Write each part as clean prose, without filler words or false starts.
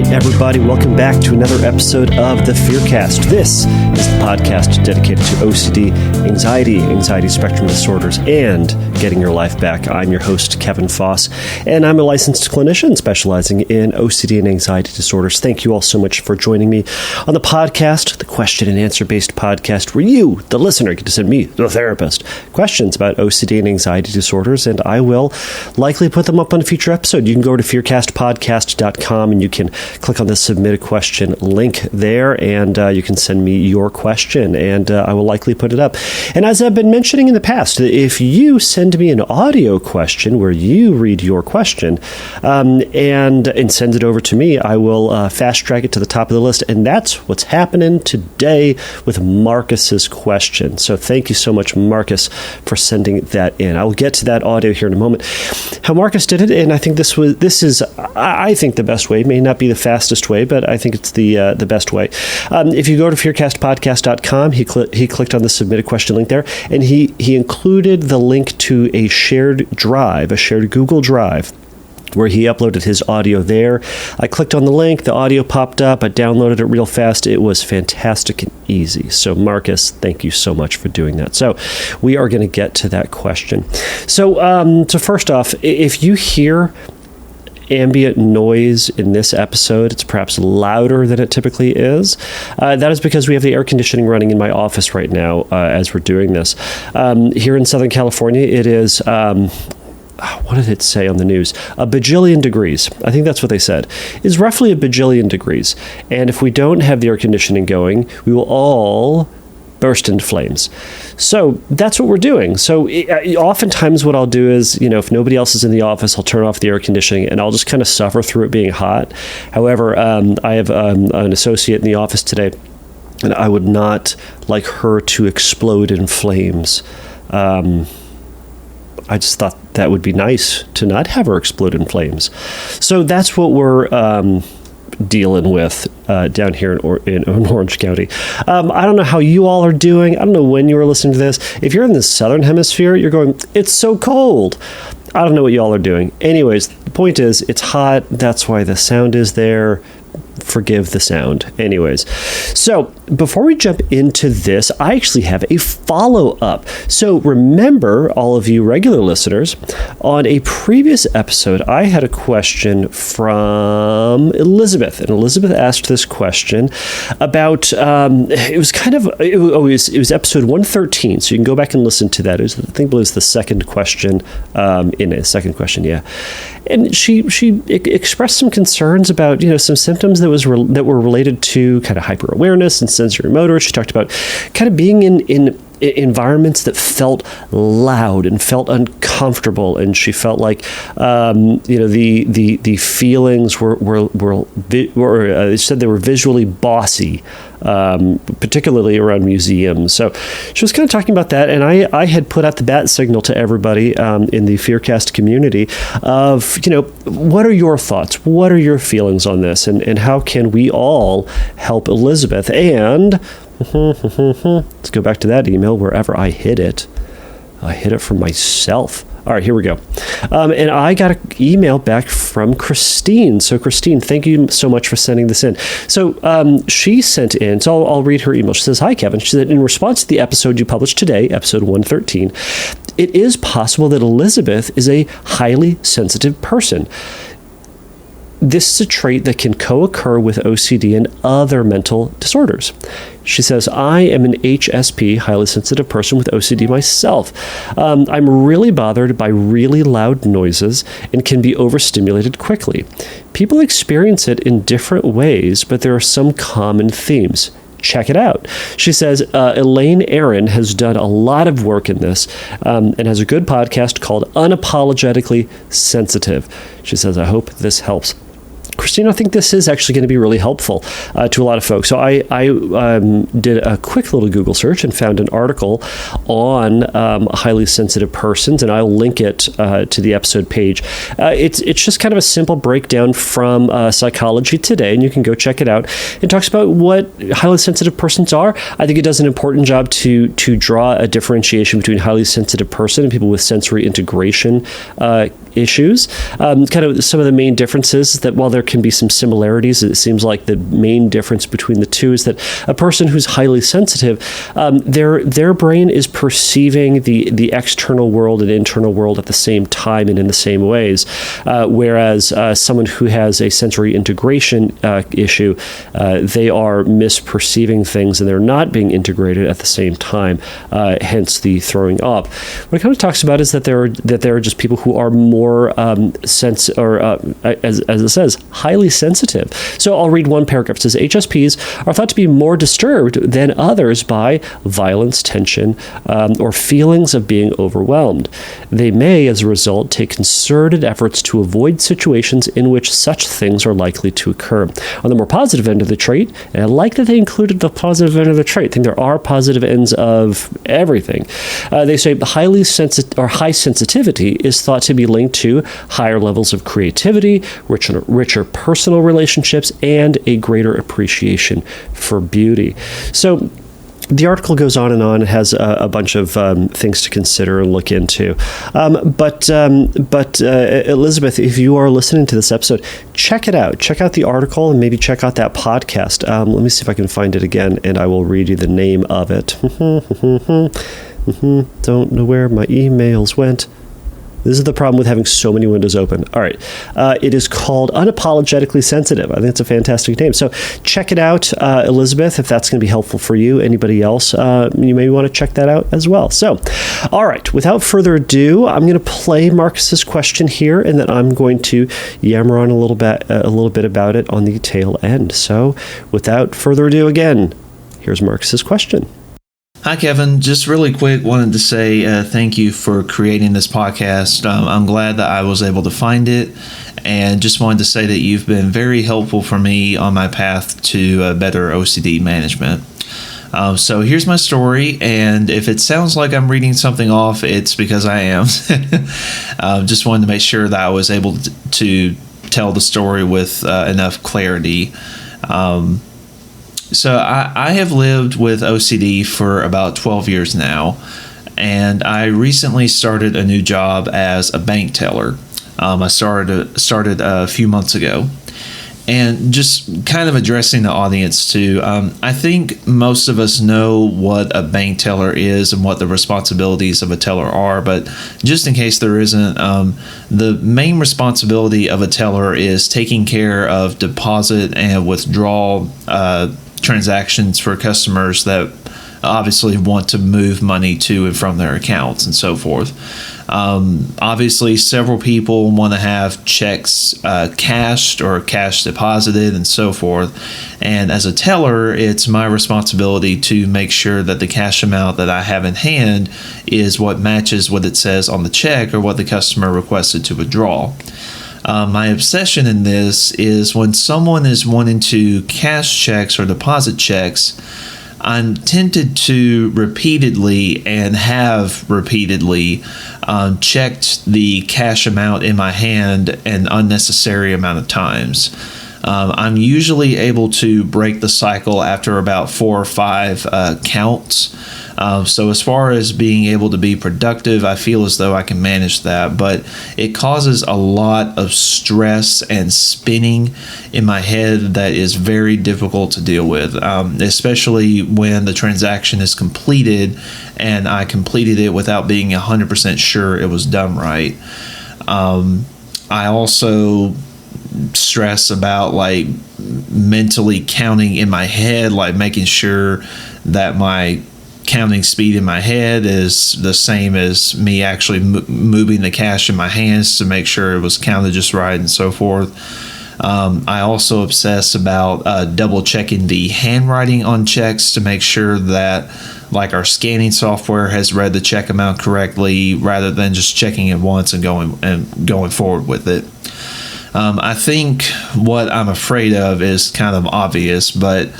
right, everybody, welcome back to another episode of the Fearcast. This is the podcast dedicated to OCD, anxiety spectrum disorders, and getting your life back. I'm your host, Kevin Foss, and I'm a licensed clinician specializing in OCD and anxiety disorders. Thank you all so much for joining me on the podcast, the question and answer based podcast, where you, the listener, get to send me, the therapist, questions about OCD and anxiety disorders, and I will likely put them up on a future episode. You can go to fearcastpodcast.com and you can click on the submit a question link there, and you can send me your question, and I will likely put it up. And as I've been mentioning in the past, if you send me an audio question where you read your question and send it over to me, I will fast track it to the top of the list, and that's what's happening today with Markus's question. So thank you so much, Markus, for sending that in. I will get to that audio here in a moment. How Markus did it, and I think this is I think the best way. It may not be the fastest way, but I think it's the best way. If you go to fearcastpodcast.com, he clicked on the submit a question link there, and he included the link to a shared drive, a shared Google Drive, where he uploaded his audio there. I clicked on the link, the audio popped up, I downloaded it real fast. It was fantastic and easy. So Markus, thank you so much for doing that. So we are going to get to that question. So first off, if you hear ambient noise in this episode, it's perhaps louder than it typically is. That is because we have the air conditioning running in my office right now as we're doing this. Here in Southern California, it is, what did it say on the news? A bajillion degrees. I think that's what they said. It's roughly a bajillion degrees. And if we don't have the air conditioning going, we will all burst into flames. So that's what we're doing. So oftentimes what I'll do is, if nobody else is in the office, I'll turn off the air conditioning and I'll just kind of suffer through it being hot. However, I have an associate in the office today, and I would not like her to explode in flames. I just thought that would be nice to not have her explode in flames. So that's what we're dealing with down here in Orange County. I don't know how you all are doing. I don't know when you were listening to this. If you're in the Southern Hemisphere, you're going, it's so cold. I don't know what you all are doing. Anyways, the point is, it's hot. That's why the sound is there. Forgive the sound. Anyways, so before we jump into this, I actually have a follow-up. So remember, all of you regular listeners, on a previous episode, I had a question from Elizabeth, and Elizabeth asked this question about, it was episode 113, so you can go back and listen to that. I think it was the second question, yeah. And she expressed some concerns about, some symptoms that were related to kind of hyper-awareness and sensory motor. She talked about kind of being in environments that felt loud and felt uncomfortable, and she felt like the feelings were said they were visually bossy, particularly around museums. So she was kind of talking about that, and I had put out the bat signal to everybody in the Fearcast community of, what are your thoughts? What are your feelings on this? And how can we all help Elizabeth? And let's go back to that email wherever I hid it. I hid it from myself. All right, here we go. And I got an email back from Christine. So Christine, thank you so much for sending this in. So she sent in, so I'll read her email. She says, "Hi, Kevin." She said, "In response to the episode you published today, episode 113, it is possible that Elizabeth is a highly sensitive person. This is a trait that can co-occur with OCD and other mental disorders." She says, "I am an HSP, highly sensitive person with OCD myself. I'm really bothered by really loud noises and can be overstimulated quickly. People experience it in different ways, but there are some common themes. Check it out." She says, Elaine Aaron has done a lot of work in this and has a good podcast called Unapologetically Sensitive. She says, "I hope this helps." Christine, I think this is actually going to be really helpful to a lot of folks. So I did a quick little Google search and found an article on highly sensitive persons, and I'll link it to the episode page. It's just kind of a simple breakdown from Psychology Today, and you can go check it out. It talks about what highly sensitive persons are. I think it does an important job to draw a differentiation between highly sensitive person and people with sensory integration issues. Kind of some of the main differences is that while there can be some similarities, it seems like the main difference between the two is that a person who's highly sensitive, their brain is perceiving the external world and internal world at the same time and in the same ways, whereas someone who has a sensory integration issue, they are misperceiving things and they're not being integrated at the same time, hence the throwing up. What it kind of talks about is that there are just people who are more as it says, highly sensitive. So I'll read one paragraph. It says, HSPs are thought to be more disturbed than others by violence, tension, or feelings of being overwhelmed. They may, as a result, take concerted efforts to avoid situations in which such things are likely to occur. On the more positive end of the trait, and I like that they included the positive end of the trait. I think there are positive ends of everything. They say high sensitivity is thought to be linked to higher levels of creativity, richer personal relationships, and a greater appreciation for beauty. So the article goes on and on. It has a bunch of things to consider and look into. But Elizabeth, if you are listening to this episode, check it out. Check out the article and maybe check out that podcast. Let me see if I can find it again, and I will read you the name of it. Don't know where my emails went. This is the problem with having so many windows open. All right. It is called Unapologetically Sensitive. I think it's a fantastic name. So check it out, Elizabeth, if that's going to be helpful for you. Anybody else, you may want to check that out as well. So, all right. Without further ado, I'm going to play Markus's question here, and then I'm going to yammer on a little bit about it on the tail end. So without further ado, again, here's Markus's question. Hi, Kevin. Just really quick, wanted to say thank you for creating this podcast. I'm glad that I was able to find it, and just wanted to say that you've been very helpful for me on my path to better OCD management. So here's my story, and if it sounds like I'm reading something off, it's because I am. Just wanted to make sure that I was able to tell the story with enough clarity. So I have lived with OCD for about 12 years now, and I recently started a new job as a bank teller. I started a few months ago. And just kind of addressing the audience too, I think most of us know what a bank teller is and what the responsibilities of a teller are, but just in case there isn't, the main responsibility of a teller is taking care of deposit and withdrawal transactions for customers that obviously want to move money to and from their accounts and so forth. Obviously, several people want to have checks cashed or cash deposited and so forth. And as a teller, it's my responsibility to make sure that the cash amount that I have in hand is what matches what it says on the check or what the customer requested to withdraw. My obsession in this is when someone is wanting to cash checks or deposit checks, I'm tempted to repeatedly and have repeatedly checked the cash amount in my hand an unnecessary amount of times. I'm usually able to break the cycle after about 4 or 5 counts. So as far as being able to be productive, I feel as though I can manage that, but it causes a lot of stress and spinning in my head that is very difficult to deal with, especially when the transaction is completed and I completed it without being 100% sure it was done right. I also stress about like mentally counting in my head, like making sure that my counting speed in my head is the same as me actually moving the cash in my hands to make sure it was counted just right and so forth. I also obsess about double checking the handwriting on checks to make sure that like our scanning software has read the check amount correctly rather than just checking it once and going forward with it. I think what I'm afraid of is kind of obvious, but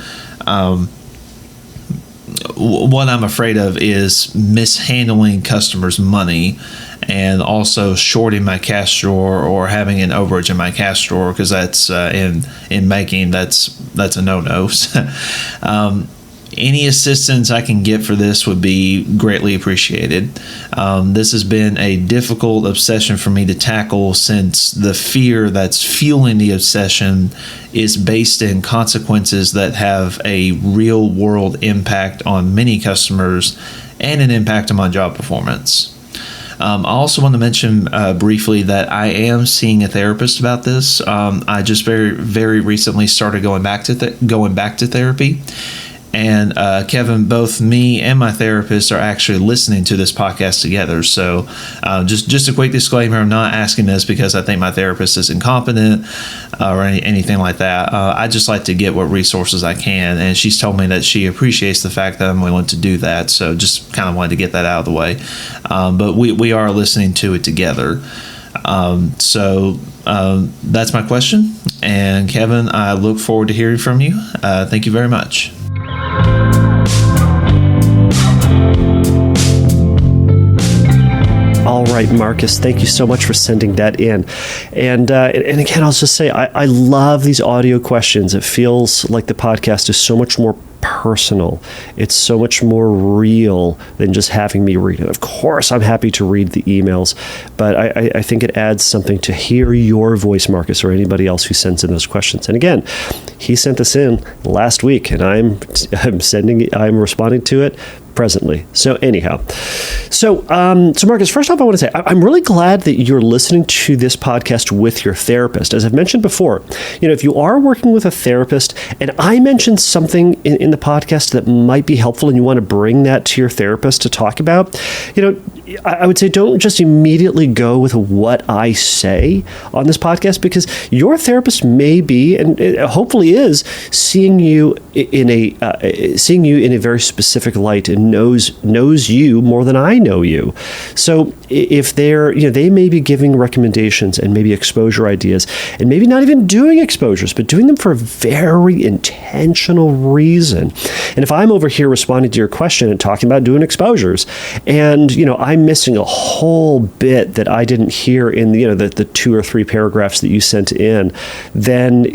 what I'm afraid of is mishandling customers' money and also shorting my cash drawer or having an overage in my cash drawer, because that's in banking, that's a no-no. any assistance I can get for this would be greatly appreciated. This has been a difficult obsession for me to tackle, since the fear that's fueling the obsession is based in consequences that have a real world impact on many customers and an impact on my job performance. I also want to mention briefly that I am seeing a therapist about this. I just very recently started going back to therapy. And Kevin, both me and my therapist are actually listening to this podcast together. So just a quick disclaimer, I'm not asking this because I think my therapist is incompetent or anything like that. I just like to get what resources I can. And she's told me that she appreciates the fact that I'm willing to do that. So just kind of wanted to get that out of the way. But we are listening to it together. So that's my question. And Kevin, I look forward to hearing from you. Thank you very much. All right, Markus, thank you so much for sending that in. And again, I'll just say, I love these audio questions. It feels like the podcast is so much more personal. It's so much more real than just having me read it. Of course, I'm happy to read the emails, but I think it adds something to hear your voice, Markus, or anybody else who sends in those questions. And again, he sent this in last week, and I'm responding to it presently. So anyhow, so Markus, first off, I want to say I'm really glad that you're listening to this podcast with your therapist. As I've mentioned before, if you are working with a therapist and I mentioned something in the podcast that might be helpful and you want to bring that to your therapist to talk about, I would say don't just immediately go with what I say on this podcast, because your therapist may be, and hopefully is, seeing you in a very specific light and knows you more than I know you. So if they may be giving recommendations and maybe exposure ideas, and maybe not even doing exposures, but doing them for a very intentional reason. And if I'm over here responding to your question and talking about doing exposures, and I'm missing a whole bit that I didn't hear in the 2 or 3 paragraphs that you sent in, then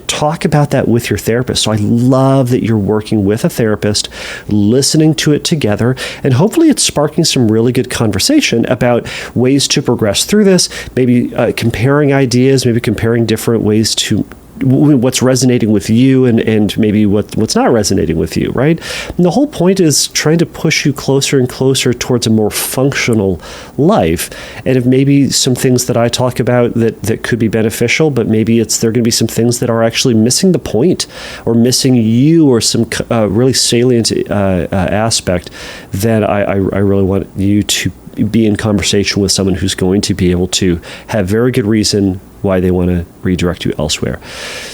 talk about that with your therapist. So I love that you're working with a therapist, listening to it together, and hopefully it's sparking some really good conversation about ways to progress through this, maybe comparing ideas, maybe comparing different ways to what's resonating with you and maybe what's not resonating with you, right? And the whole point is trying to push you closer and closer towards a more functional life. And if maybe some things that I talk about that could be beneficial, but maybe there are going to be some things that are actually missing the point or missing you or some really salient aspect, then I really want you to be in conversation with someone who's going to be able to have very good reason why they want to redirect you elsewhere.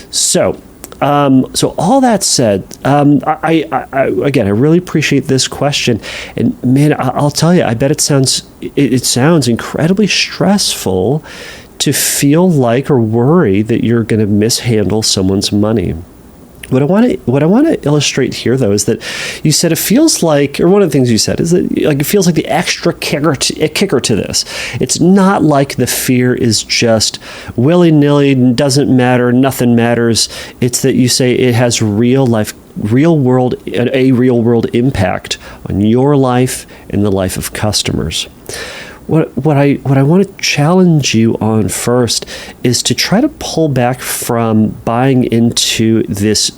So all that said, I really appreciate this question, and man, I'll tell you, I bet it sounds incredibly stressful to feel like or worry that you're going to mishandle someone's money. What I want to illustrate here, though, is that you said it feels like, or one of the things you said is that it feels like the extra kicker to this. It's not like the fear is just willy-nilly, doesn't matter, nothing matters. It's that you say it has real world impact on your life and the life of customers. What I want to challenge you on first is to try to pull back from buying into this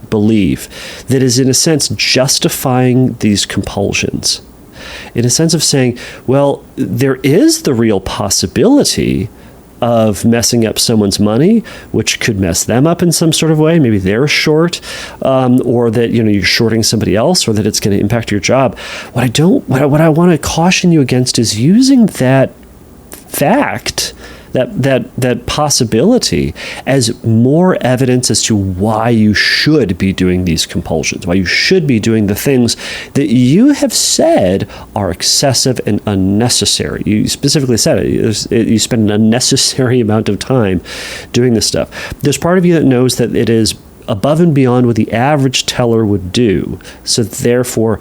belief that is, in a sense, justifying these compulsions. In a sense of saying, well, there is the real possibility of messing up someone's money, which could mess them up in some sort of way. Maybe they're short, or that you're shorting somebody else, or that it's going to impact your job. What I want to caution you against is using that fact, that possibility, as more evidence as to why you should be doing these compulsions, why you should be doing the things that you have said are excessive and unnecessary. You specifically said it. You spend an unnecessary amount of time doing this stuff. There's part of you that knows that it is above and beyond what the average teller would do. So therefore,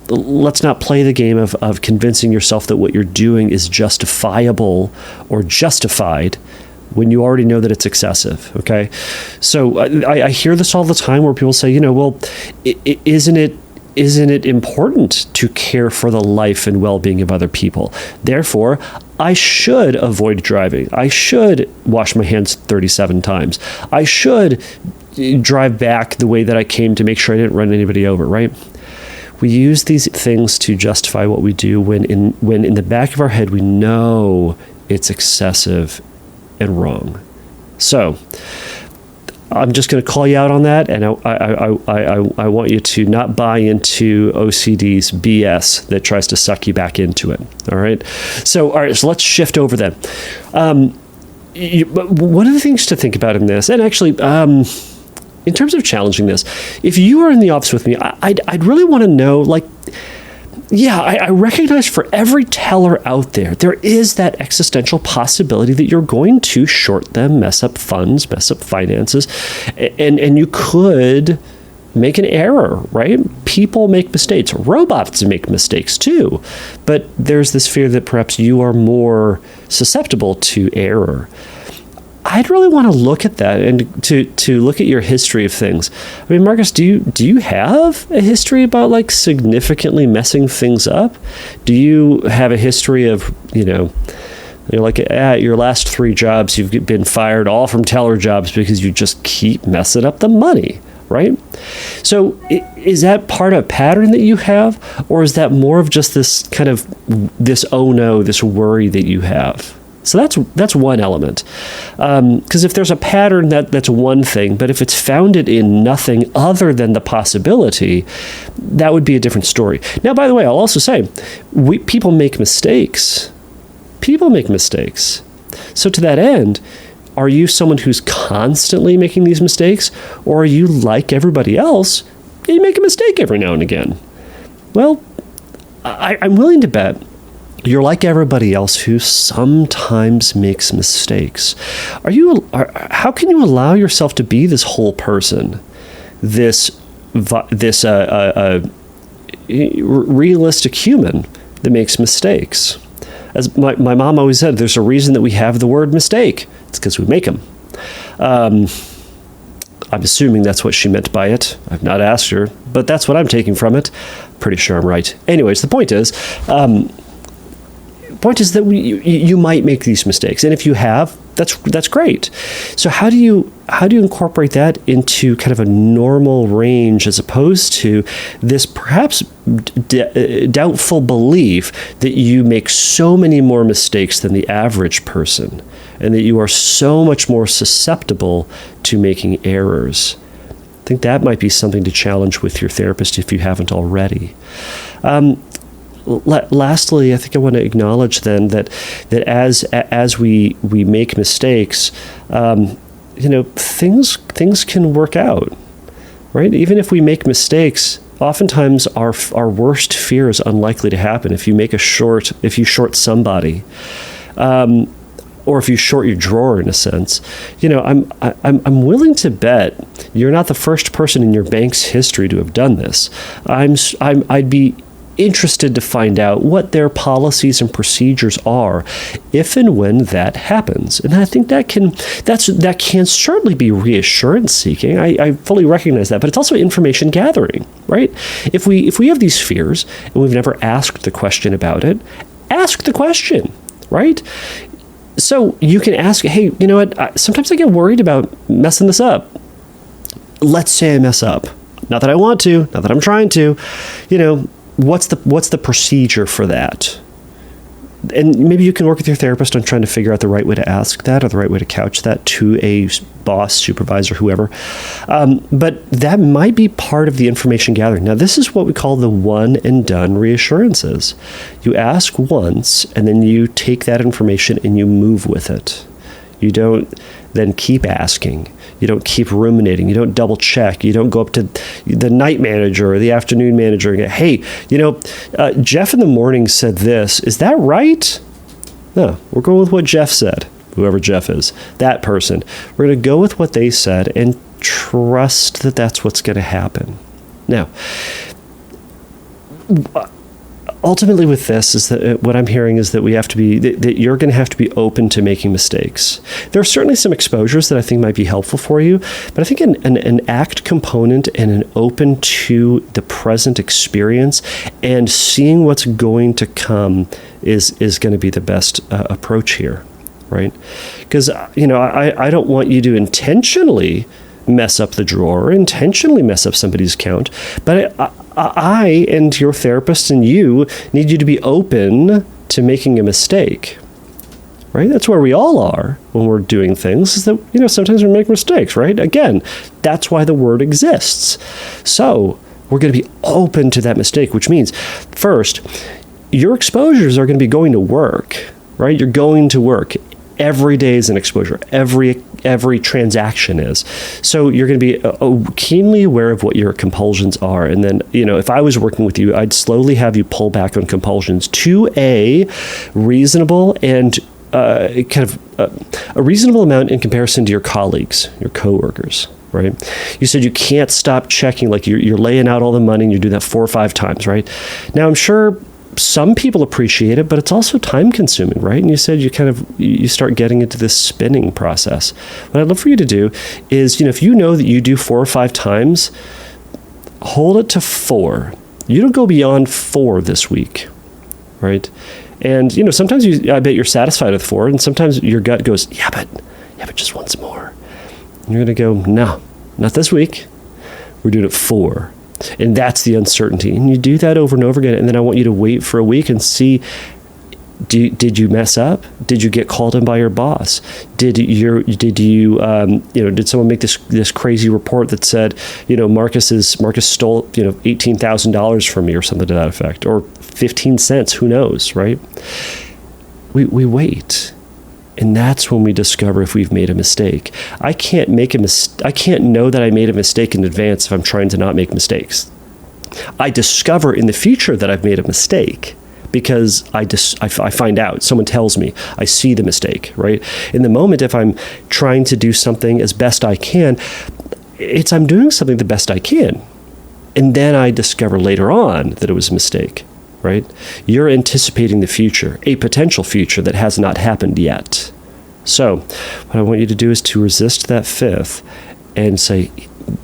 let's not play the game of convincing yourself that what you're doing is justifiable or justified when you already know that it's excessive, okay? So I hear this all the time where people say, well, isn't it important to care for the life and well-being of other people? Therefore, I should avoid driving. I should wash my hands 37 times. I should drive back the way that I came to make sure I didn't run anybody over, right? We use these things to justify what we do when in the back of our head we know it's excessive and wrong. So I'm just going to call you out on that, and I want you to not buy into OCD's BS that tries to suck you back into it. All right. So let's shift over then. One of the things to think about in this, and actually, in terms of challenging this, if you are in the office with me, I'd really want to know, I recognize for every teller out there is that existential possibility that you're going to short them, mess up funds, mess up finances, and you could make an error, right? People make mistakes. Robots make mistakes too. But there's this fear that perhaps you are more susceptible to error. I'd really want to look at that and to look at your history of things. I mean, Markus, do you have a history about significantly messing things up? Do you have a history of, at your last 3 jobs, you've been fired all from teller jobs because you just keep messing up the money, right? So is that part of a pattern that you have, or is that more of just this kind of this worry that you have? So that's one element. Because if there's a pattern, that's one thing. But if it's founded in nothing other than the possibility, that would be a different story. Now, by the way, I'll also say, people make mistakes. People make mistakes. So to that end, are you someone who's constantly making these mistakes? Or are you like everybody else, you make a mistake every now and again? Well, I'm willing to bet you're like everybody else who sometimes makes mistakes. How can you allow yourself to be this whole person, this realistic human that makes mistakes? As my mom always said, there's a reason that we have the word mistake. It's because we make them. I'm assuming that's what she meant by it. I've not asked her, but that's what I'm taking from it. Pretty sure I'm right. Anyways, the point is that you might make these mistakes, and if you have, that's great. So how do you incorporate that into kind of a normal range, as opposed to this perhaps doubtful belief that you make so many more mistakes than the average person, and that you are so much more susceptible to making errors? I think that might be something to challenge with your therapist if you haven't already. Lastly, I think I want to acknowledge then that as we make mistakes, things can work out, right? Even if we make mistakes, oftentimes our worst fear is unlikely to happen. If you short somebody, or if you short your drawer, in a sense, I'm willing to bet you're not the first person in your bank's history to have done this. I'd be interested to find out what their policies and procedures are if and when that happens. And I think that can certainly be reassurance seeking. I fully recognize that, but it's also information gathering, right? If we have these fears and we've never asked the question about it, ask the question, right? So you can ask, hey, you know what? Sometimes I get worried about messing this up. Let's say I mess up. Not that I want to, not that I'm trying to, what's the procedure for that? And maybe you can work with your therapist on trying to figure out the right way to ask that, or the right way to couch that to a boss, supervisor, whoever. But that might be part of the information gathering. Now, this is what we call the one and done reassurances. You ask once, and then you take that information and you move with it. You don't then keep asking. You don't keep ruminating. You don't double check. You don't go up to the night manager or the afternoon manager and go, hey, Jeff in the morning said this. Is that right? No, we're going with what Jeff said, whoever Jeff is, that person. We're going to go with what they said and trust that that's what's going to happen. Now, ultimately with this is that what I'm hearing is that we have to be, that you're going to have to be open to making mistakes. There are certainly some exposures that I think might be helpful for you, but I think an ACT component and an open to the present experience and seeing what's going to come is going to be the best approach here, right? Because, I don't want you to intentionally mess up the drawer, intentionally mess up somebody's account, but I and your therapist and you need you to be open to making a mistake, right? That's where we all are when we're doing things, is that, sometimes we make mistakes, right? Again, that's why the word exists. So we're going to be open to that mistake, which means, first, your exposures are going to be going to work, right? You're going to work. Every day is an exposure. Every transaction is. So you're going to be keenly aware of what your compulsions are. And then, if I was working with you, I'd slowly have you pull back on compulsions to a reasonable and a reasonable amount in comparison to your colleagues, your coworkers, right? You said you can't stop checking, like you're laying out all the money and you're doing that 4 or 5 times, right? Now, I'm sure some people appreciate it, but it's also time consuming, right? And you said you start getting into this spinning process. What I'd love for you to do is, if you know that you do 4 or 5 times, hold it to 4. You don't go beyond 4 this week, right? And, sometimes I bet you're satisfied with 4, and sometimes your gut goes, yeah, but just once more. And you're going to go, no, not this week. We're doing it 4. And that's the uncertainty. And you do that over and over again. And then I want you to wait for a week and see, did you mess up? Did you get called in by your boss? Did someone make this crazy report that said, Markus stole, $18,000 from me or something to that effect, or 15 cents, who knows, right? We wait. And that's when we discover if we've made a mistake. I can't know that I made a mistake in advance if I'm trying to not make mistakes. I discover in the future that I've made a mistake because I find out. Someone tells me. I see the mistake, right? In the moment, if I'm trying to do something as best I can, I'm doing something the best I can. And then I discover later on that it was a mistake. Right? You're anticipating the future, a potential future that has not happened yet. So what I want you to do is to resist that 5th and say,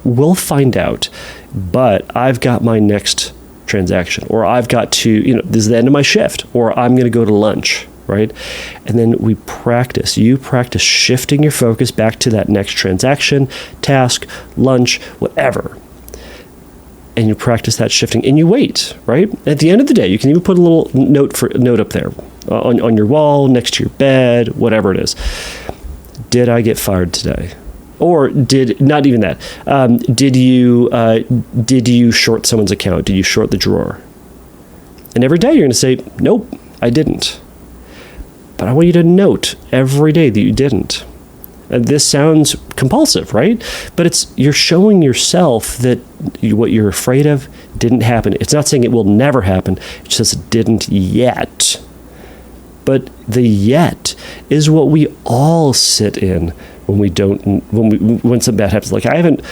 we'll find out, but I've got my next transaction, or I've got to, this is the end of my shift, or I'm going to go to lunch, right? And then we practice. You practice shifting your focus back to that next transaction, task, lunch, whatever. And you practice that shifting, and you wait, right? At the end of the day, you can even put a little note up there on your wall, next to your bed, whatever it is. Did I get fired today? Or not even that. Did you short someone's account? Did you short the drawer? And every day you're going to say, nope, I didn't. But I want you to note every day that you didn't. This sounds compulsive, right? But you're showing yourself that what you're afraid of didn't happen. It's not saying it will never happen. It says it didn't yet. But the yet is what we all sit in when something bad happens. Like I haven't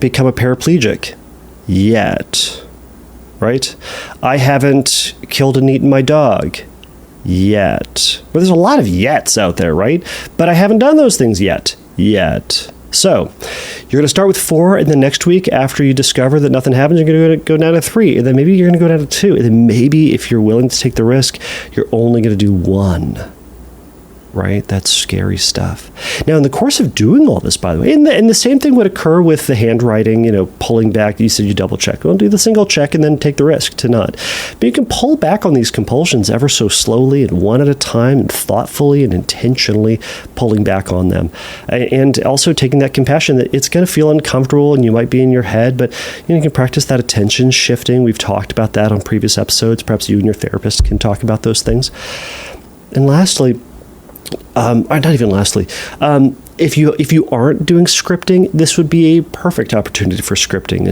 become a paraplegic yet, right? I haven't killed and eaten my dog yet. Well, there's a lot of yets out there, right? But I haven't done those things yet. So you're going to start with 4, and then next week, after you discover that nothing happens, you're going to go down to 3, and then maybe you're going to go down to 2, and then maybe if you're willing to take the risk, you're only going to do 1. Right? That's scary stuff. Now, in the course of doing all this, by the way, and the same thing would occur with the handwriting, pulling back. You said you double check. Well, do the single check and then take the risk to not. But you can pull back on these compulsions ever so slowly and one at a time and thoughtfully and intentionally pulling back on them. And also taking that compassion that it's going to feel uncomfortable and you might be in your head, but you can practice that attention shifting. We've talked about that on previous episodes. Perhaps you and your therapist can talk about those things. And lastly, if you aren't doing scripting, this would be a perfect opportunity for scripting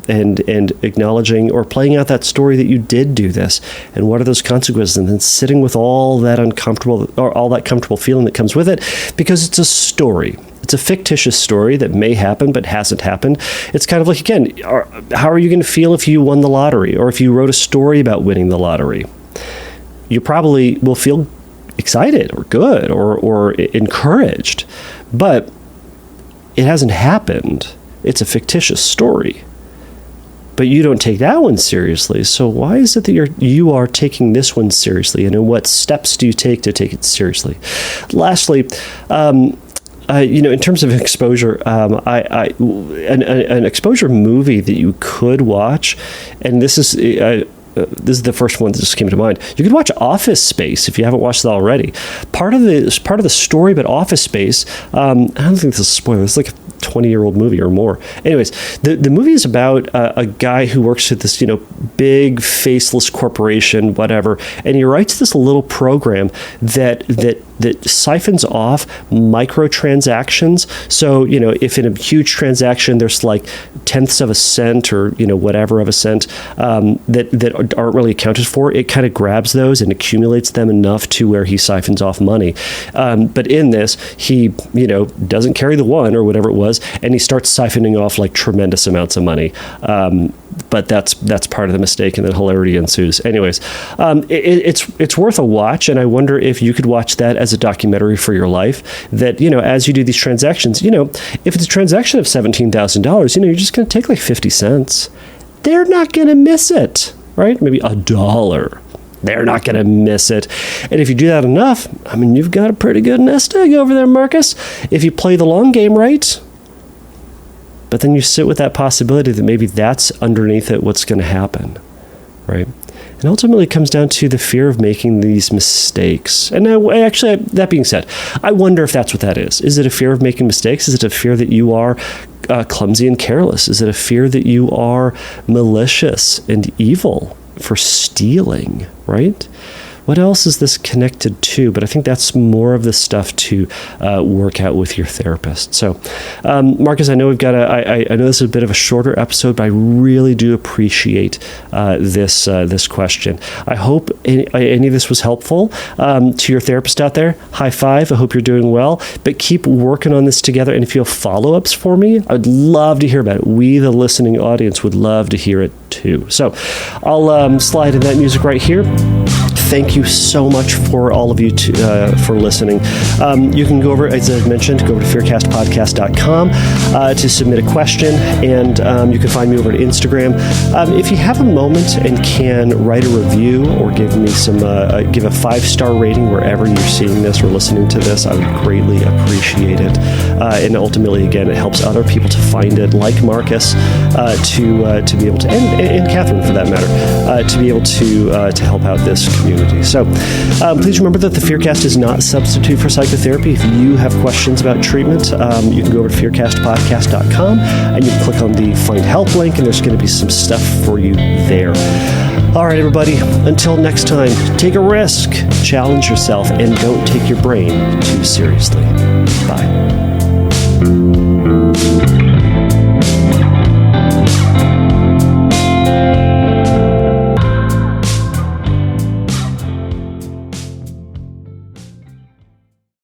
and acknowledging or playing out that story that you did do this, and what are those consequences, and then sitting with all that uncomfortable or all that comfortable feeling that comes with it, because it's a story. It's a fictitious story that may happen but hasn't happened. It's kind of like, again, how are you going to feel if you won the lottery or if you wrote a story about winning the lottery? You probably will feel excited or good or encouraged, but it hasn't happened. It's a fictitious story. But you don't take that one seriously. So why is it that you are taking this one seriously? And what steps do you take to take it seriously? Lastly, in terms of exposure, an exposure movie that you could watch, and this is the first one that just came to mind. You could watch Office Space if you haven't watched it already. Part of the story about Office Space, I don't think this is a spoiler. It's like a 20-year-old movie or more. Anyways, the movie is about a guy who works at this, big faceless corporation, whatever, and he writes this little program that siphons off microtransactions. So, if in a huge transaction there's like tenths of a cent or, whatever of a cent that aren't really accounted for, it kind of grabs those and accumulates them enough to where he siphons off money. But in this, he, doesn't carry the one or whatever it was, and he starts siphoning off like tremendous amounts of money. But that's part of the mistake, and then hilarity ensues. Anyways, it's worth a watch, and I wonder if you could watch that as a documentary for your life. That as you do these transactions, if it's a transaction of $17,000, you're just going to take like 50 cents. They're not going to miss it, right? Maybe $1. They're not going to miss it. And if you do that enough, you've got a pretty good nest egg over there, Marcus. If you play the long game right. But then you sit with that possibility that maybe that's underneath it what's going to happen, right? And ultimately it comes down to the fear of making these mistakes. And now, actually, that being said, I wonder if that's what that is. Is it a fear of making mistakes? Is it a fear that you are clumsy and careless? Is it a fear that you are malicious and evil for stealing, right? What else is this connected to? But I think that's more of the stuff to work out with your therapist. So, Marcus, I know we've got I know this is a bit of a shorter episode, but I really do appreciate this question. I hope any of this was helpful to your therapist out there. High five. I hope you're doing well. But keep working on this together. And if you have follow-ups for me, I'd love to hear about it. We, the listening audience, would love to hear it too. So I'll slide in that music right here. Thank you so much for all of you for listening. You can go over, as I mentioned, go over to fearcastpodcast.com to submit a question, and you can find me over at Instagram. If you have a moment and can write a review or give me give a 5-star rating wherever you're seeing this or listening to this, I would greatly appreciate it. And ultimately, again, it helps other people to find it, like Marcus, to be able to, and Catherine for that matter, to be able to help out this community. So please remember that the Fearcast is not a substitute for psychotherapy. If you have questions about treatment, you can go over to fearcastpodcast.com and you can click on the Find Help link, and there's going to be some stuff for you there. All right, everybody, until next time, take a risk, challenge yourself, and don't take your brain too seriously. Bye.